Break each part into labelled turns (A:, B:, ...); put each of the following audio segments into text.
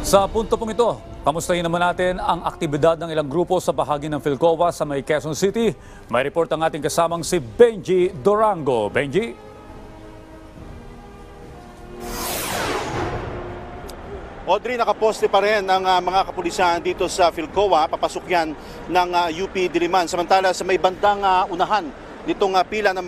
A: Sa punto pong ito, kamustahin naman natin ang aktibidad ng ilang grupo sa bahagi ng Philcoa sa may Quezon City. May report ang ating kasamang si Benji Durango. Benji?
B: Audrey, nakaposte pa rin ang mga kapulisan dito sa Philcoa. Papasok yan ng UP Diliman. Samantala sa may bandang unahan nitong pila ng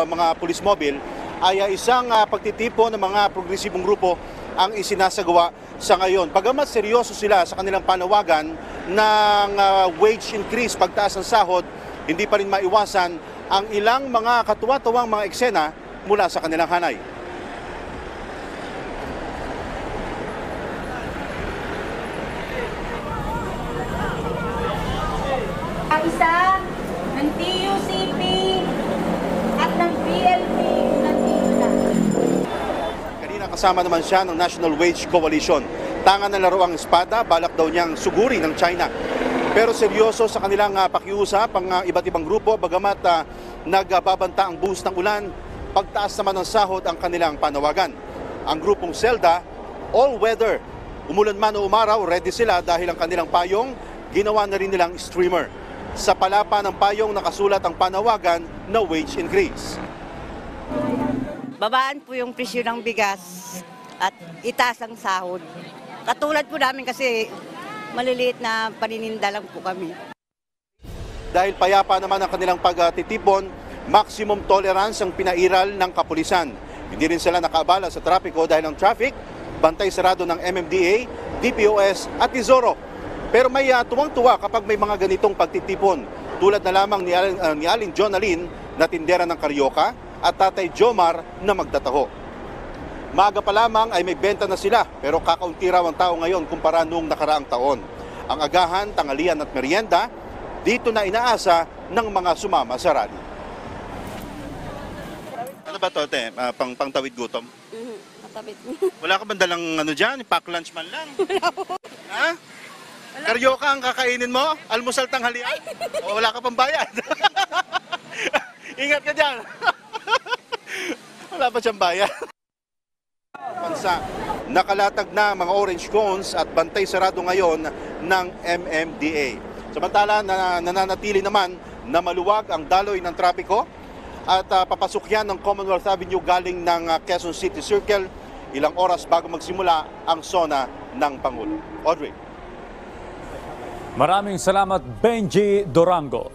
B: mga police mobile ay isang pagtitipon ng mga progresibong grupo ang isinasagawa sa ngayon. Bagamat seryoso sila sa kanilang panawagan ng wage increase, pagtaas ng sahod, hindi pa rin maiwasan ang ilang mga katuwa-tuwang mga eksena mula sa kanilang hanay.
C: Isa ng TUCP at ng PLP nandito na.
B: Kanina kasama naman siya ng National Wage Coalition. Tangan na laro ang espada, balak daw niyang suguri ng China. Pero seryoso sa kanilang pakiusap ang iba't ibang grupo, bagamat nagbabanta ang buhos ng ulan, pagtaas naman ng sahod ang kanilang panawagan. Ang grupong Zelda, all weather. Umulan man o umaraw, ready sila dahil ang kanilang payong ginawa na rin nilang streamer. Sa palapa ng payong nakasulat ang panawagan na wage increase.
D: Babaan po yung presyo ng bigas at itaas ang sahod. Katulad po namin kasi maliliit na panininda lang po kami.
B: Dahil payapa naman ang kanilang pagtitipon, maximum tolerance ang pinairal ng kapulisan. Hindi rin sila nakaabala sa trapiko dahil ang traffic, bantay sarado ng MMDA, DPOS at Tesoro. Pero may tuwang-tuwa kapag may mga ganitong pagtitipon. Tulad na lamang ni Aling Jonalyn na tindera ng Carioca at Tatay Jomar na magtataho. Maaga pa lamang ay may benta na sila pero kakaunti raw ang tao ngayon kumpara noong nakaraang taon. Ang agahan, tanghalian at merienda, dito na inaasa ng mga sumama sa rally. Ano ba ito, te? Pangtawid gutom?
D: Matapit.
B: Wala ka ba dalang dyan? Pack lunch man lang?
D: Wala po.
B: Ha? Carioca ang kakainin mo? Almusal tanghalian? O wala ka pang bayad? Ingat ka dyan. Wala pa siyang bayad. Bansa, nakalatag na mga orange cones at bantay sarado ngayon ng MMDA. Samantala, nananatili naman na maluwag ang daloy ng trapiko at papasok yan ng Commonwealth Avenue galing ng Quezon City Circle ilang oras bago magsimula ang SONA ng Pangulo. Audrey.
A: Maraming salamat, Benji Durango.